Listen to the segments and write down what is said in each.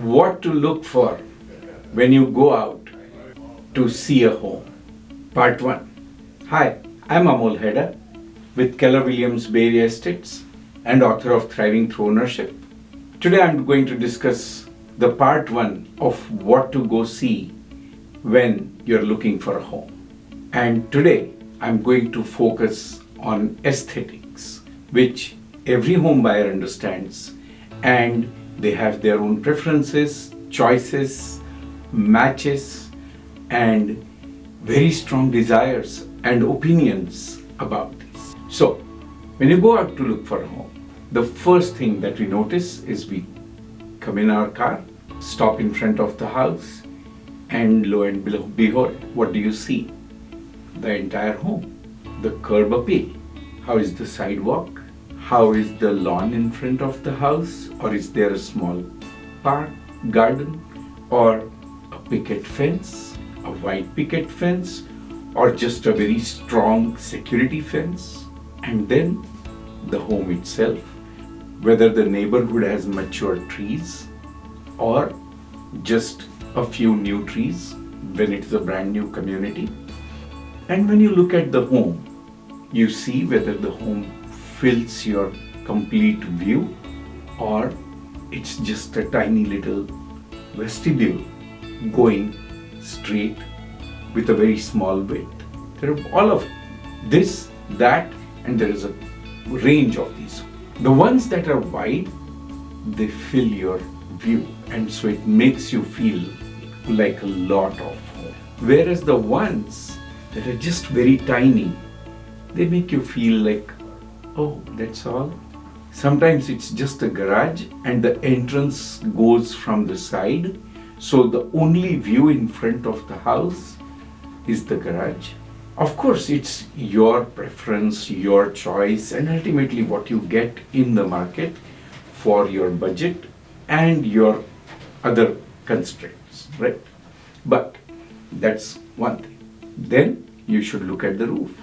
What to look for when you go out to see a home. Part 1. Hi, I'm Amol Heda with Keller Williams Bay Area Estates and author of Thriving Through Ownership. Today I'm going to discuss the part 1 of what to go see when you're looking for a home. And today I'm going to focus on aesthetics, which every home buyer understands, and they have their own preferences, choices, matches, and very strong desires and opinions about this. So, when you go out to look for a home, the first thing that we notice is we come in our car, stop in front of the house, and lo and behold, what do you see? The entire home. The curb appeal. How is the sidewalk? How is the lawn in front of the house? Or is there a small park, garden, or a picket fence, a white picket fence, or just a very strong security fence? And then the home itself, whether the neighborhood has mature trees or just a few new trees when it's a brand new community. And when you look at the home, you see whether the home fills your complete view or it's just a tiny little vestibule going straight with a very small width. There are all of this, that, and there is a range of these. The ones that are wide, they fill your view, and so it makes you feel like a lot of home. Whereas the ones that are just very tiny, they make you feel like, oh, that's all. Sometimes it's just a garage and the entrance goes from the side. So the only view in front of the house is the garage. Of course, it's your preference, your choice, and ultimately what you get in the market for your budget and your other constraints, right? But that's one thing. Then you should look at the roof.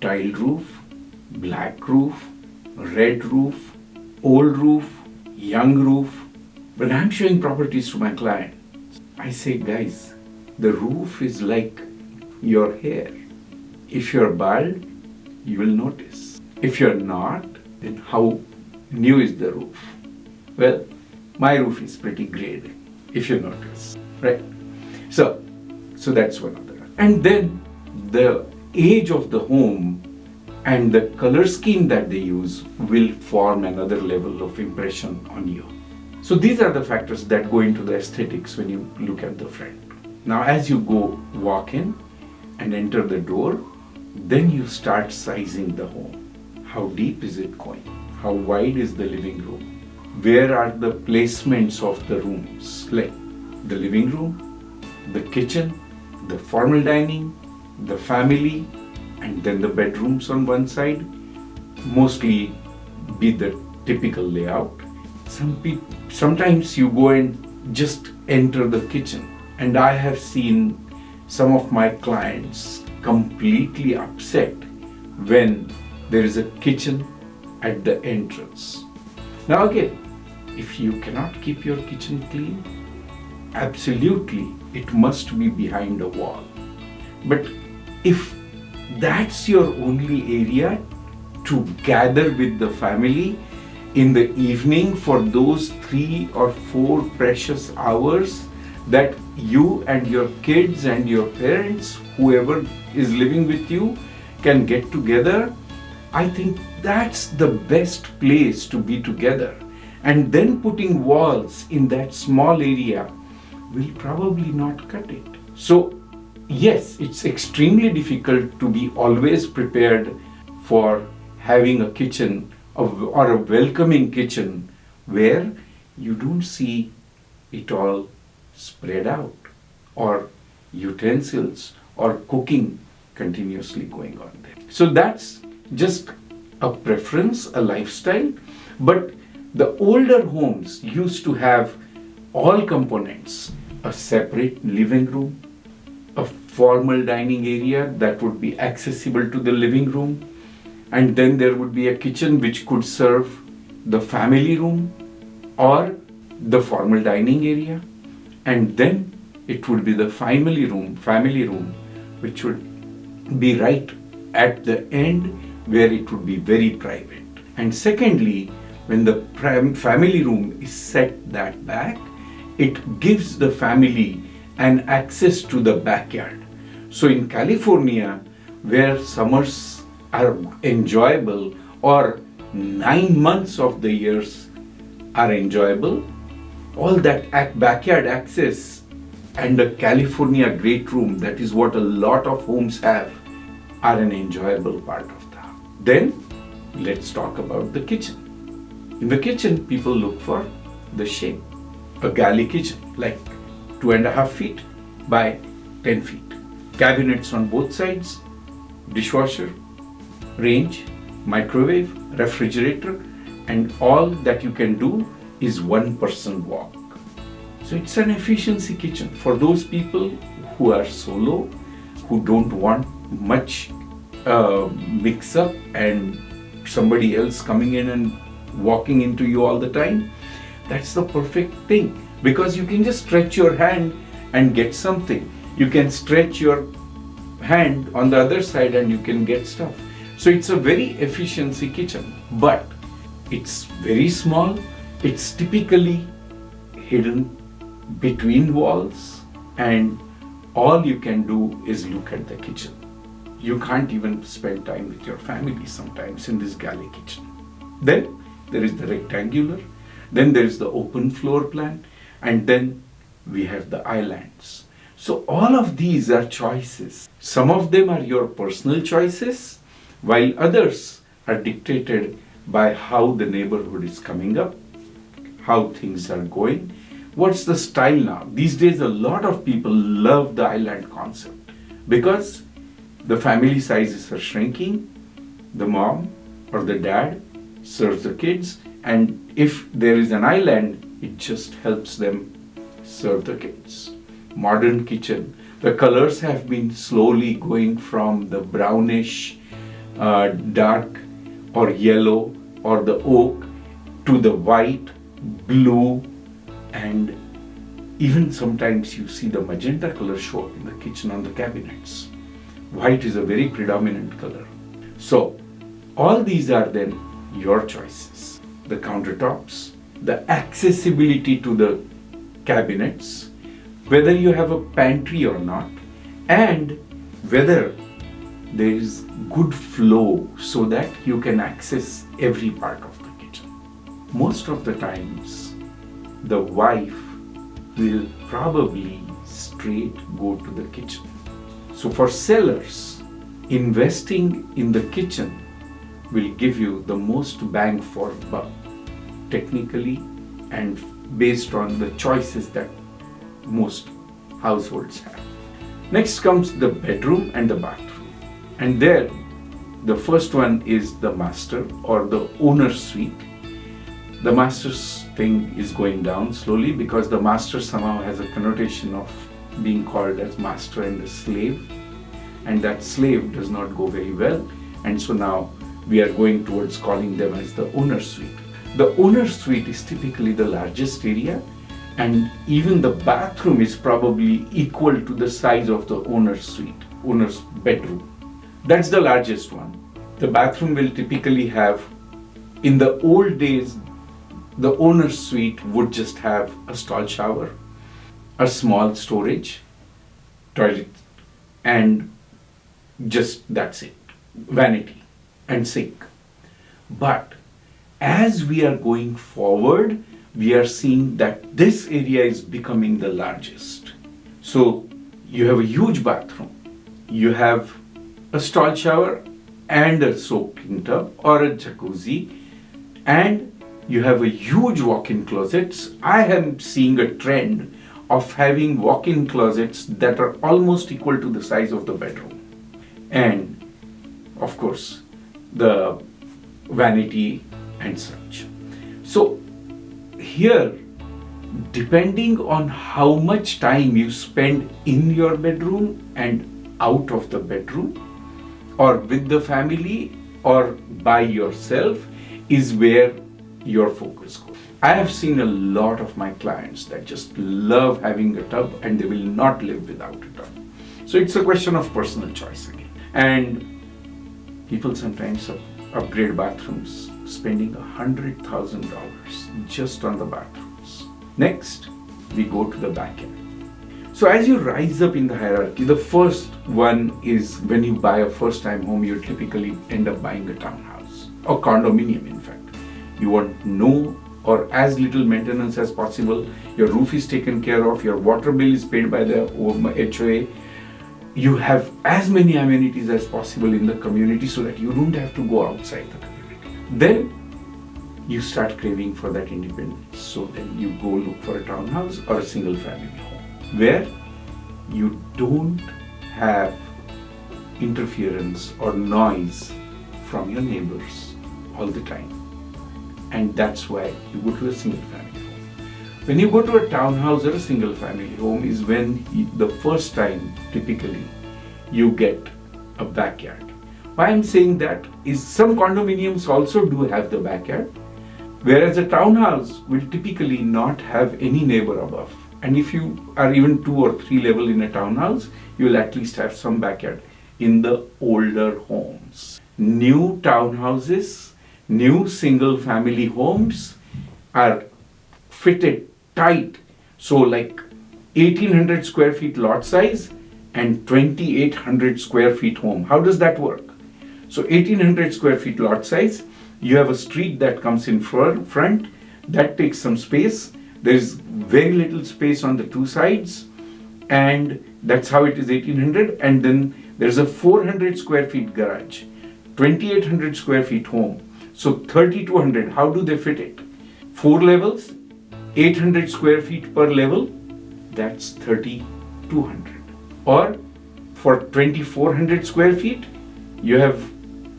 Tiled roof, black roof, red roof, old roof, young roof. When I'm showing properties to my client, I say, guys, the roof is like your hair. If you're bald, you will notice. If you're not, then how new is the roof? Well, my roof is pretty gray, if you notice, right? So that's one other. And then the age of the home and the color scheme that they use will form another level of impression on you. So these are the factors that go into the aesthetics when you look at the front. Now as you go walk in and enter the door, then you start sizing the home. How deep is it going? How wide is the living room? Where are the placements of the rooms? Like the living room, the kitchen, the formal dining, the family, and then the bedrooms on one side. Mostly be the typical layout. Sometimes you go and just enter the kitchen, and I have seen some of my clients completely upset when there is a kitchen at the entrance. Now again, if you cannot keep your kitchen clean, absolutely it must be behind a wall. But if that's your only area to gather with the family in the evening for those 3 or 4 precious hours that you and your kids and your parents, whoever is living with you, can get together, I think that's the best place to be together. And then putting walls in that small area will probably not cut it. So yes, it's extremely difficult to be always prepared for having a kitchen or a welcoming kitchen where you don't see it all spread out, or utensils or cooking continuously going on there. So that's just a preference, a lifestyle. But the older homes used to have all components: a separate living room, a formal dining area that would be accessible to the living room, and then there would be a kitchen which could serve the family room or the formal dining area, and then it would be the family room, which would be right at the end where it would be very private. And secondly, when the family room is set that back, it gives the family an access to the backyard. So in California, where summers are enjoyable or 9 months of the years are enjoyable, all that backyard access and a California great room, that is what a lot of homes have, are an enjoyable part of the house. Then let's talk about the kitchen. In the kitchen, people look for the shape. A galley kitchen, like 2.5 feet by 10 feet. Cabinets on both sides, dishwasher, range, microwave, refrigerator, and all that you can do is one person walk. So it's an efficiency kitchen for those people who are solo, who don't want much mix up and somebody else coming in and walking into you all the time. That's the perfect thing, because you can just stretch your hand and get something. You can stretch your hand on the other side and you can get stuff. So it's a very efficiency kitchen, but it's very small. It's typically hidden between walls, and all you can do is look at the kitchen. You can't even spend time with your family sometimes in this galley kitchen. Then there is the rectangular, then there is the open floor plan, and then we have the islands. So all of these are choices. Some of them are your personal choices, while others are dictated by how the neighborhood is coming up, how things are going. What's the style now? These days, a lot of people love the island concept because the family sizes are shrinking. The mom or the dad serves the kids, and if there is an island, it just helps them serve the kids. Modern kitchen. The colors have been slowly going from the brownish, dark or yellow or the oak to the white, blue, and even sometimes you see the magenta color show up in the kitchen on the cabinets. White is a very predominant color. So all these are then your choices. The countertops, the accessibility to the cabinets, whether you have a pantry or not, and whether there is good flow so that you can access every part of the kitchen. Most of the times, the wife will probably straight go to the kitchen. So for sellers, investing in the kitchen will give you the most bang for buck, technically and based on the choices that most households have. Next comes the bedroom and the bathroom. And there, the first one is the master or the owner's suite. The master's thing is going down slowly because the master somehow has a connotation of being called as master and the slave, and that slave does not go very well, and so now we are going towards calling them as the owner's suite. The owner's suite is typically the largest area, and even the bathroom is probably equal to the size of the owner's suite, owner's bedroom. That's the largest one. The bathroom will typically have, in the old days, the owner's suite would just have a stall shower, a small storage, toilet, and just that's it, vanity and sink. But as we are going forward, we are seeing that this area is becoming the largest. So you have a huge bathroom, you have a stall shower and a soaking tub or a jacuzzi, and you have a huge walk-in closets. I am seeing a trend of having walk-in closets that are almost equal to the size of the bedroom. And of course, the vanity and such. So here, depending on how much time you spend in your bedroom and out of the bedroom, or with the family or by yourself, is where your focus goes. I have seen a lot of my clients that just love having a tub and they will not live without a tub. So it's a question of personal choice again. And people sometimes upgrade bathrooms, spending $100,000 just on the bathrooms. Next, we go to the backyard. So as you rise up in the hierarchy, the first one is when you buy a first-time home, you typically end up buying a townhouse or condominium, in fact. You want no or as little maintenance as possible. Your roof is taken care of, your water bill is paid by the HOA. You have as many amenities as possible in the community so that you don't have to go outside the community. Then you start craving for that independence. So then you go look for a townhouse or a single family home where you don't have interference or noise from your neighbors all the time. And that's why you go to a single family home. When you go to a townhouse or a single family home is when the first time typically you get a backyard. Why I'm saying that is some condominiums also do have the backyard, whereas a townhouse will typically not have any neighbor above. And if you are even 2 or 3 level in a townhouse, you will at least have some backyard in the older homes. New townhouses, new single family homes are fitted tight. So like 1800 square feet lot size and 2800 square feet home. How does that work? So 1800 square feet lot size, you have a street that comes in front, that takes some space. There's very little space on the 2 sides, and that's how it is 1800. And then there's a 400 square feet garage, 2800 square feet home. So 3200, how do they fit it? 4 levels, 800 square feet per level, that's 3200. Or for 2400 square feet, you have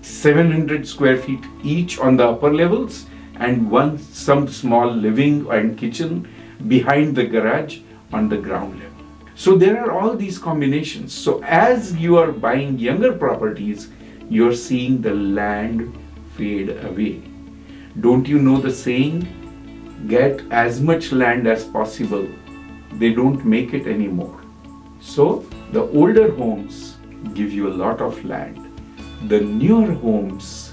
700 square feet each on the upper levels and some small living and kitchen behind the garage on the ground level. So there are all these combinations. So as you are buying younger properties, you're seeing the land fade away. Don't you know the saying, get as much land as possible? They don't make it anymore. So the older homes give you a lot of land. The newer homes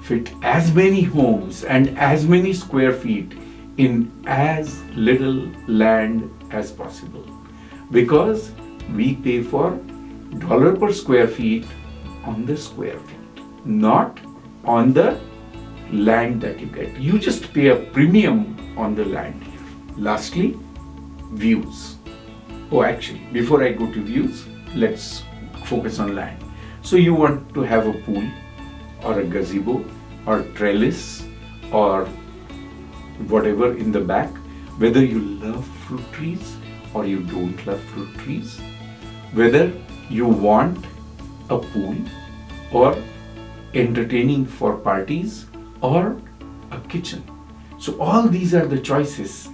fit as many homes and as many square feet in as little land as possible. Because we pay for dollar per square feet on the square feet, not on the land that you get. You just pay a premium on the land here. Lastly, views. Oh, actually, before I go to views, let's focus on land. So you want to have a pool or a gazebo or trellis or whatever in the back, whether you love fruit trees or you don't love fruit trees, whether you want a pool or entertaining for parties or a kitchen. So all these are the choices.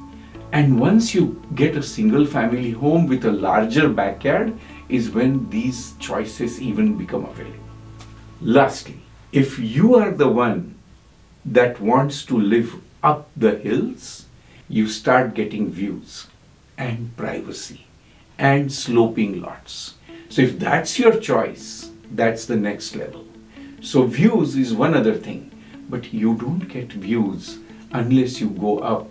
And once you get a single family home with a larger backyard is when these choices even become available. Lastly, if you are the one that wants to live up the hills, you start getting views and privacy and sloping lots. So if that's your choice, that's the next level. So views is one other thing, but you don't get views unless you go up.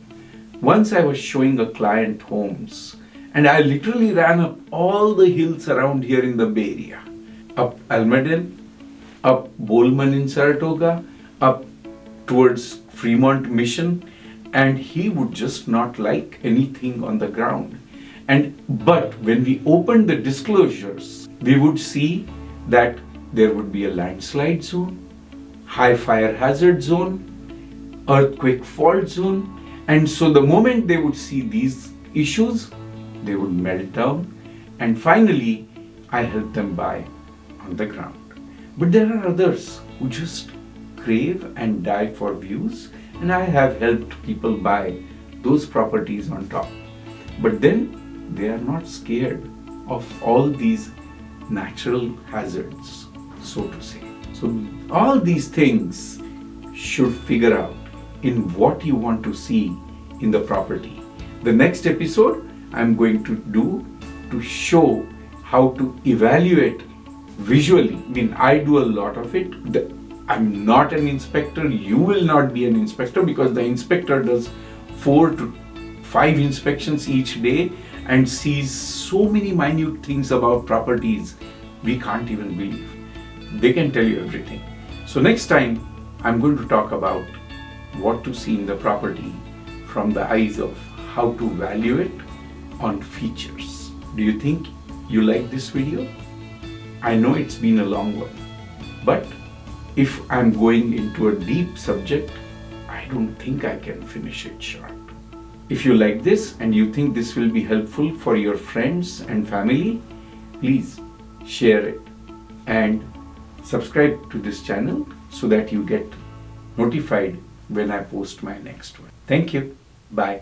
Once I was showing a client homes and I literally ran up all the hills around here in the Bay Area. Up Almaden, up Bowman in Saratoga, up towards Fremont Mission, and he would just not like anything on the ground. But when we opened the disclosures, we would see that there would be a landslide zone, high fire hazard zone, earthquake fault zone, and so the moment they would see these issues, they would melt down, and finally I helped them buy on the ground. But there are others who just crave and die for views, and I have helped people buy those properties on top. But then they are not scared of all these natural hazards, so to say. So all these things should figure out in what you want to see in the property. The next episode I'm going to do to show how to evaluate visually. I mean, I do a lot of it. I'm not an inspector. You will not be an inspector because the inspector does 4 to 5 inspections each day and sees so many minute things about properties we can't even believe. They can tell you everything. So next time I'm going to talk about what to see in the property from the eyes of how to value it on features. Do you think you like this video? I know it's been a long one, but if I'm going into a deep subject, I don't think I can finish it short. If you like this and you think this will be helpful for your friends and family, please share it and subscribe to this channel so that you get notified when I post my next one. Thank you. Bye.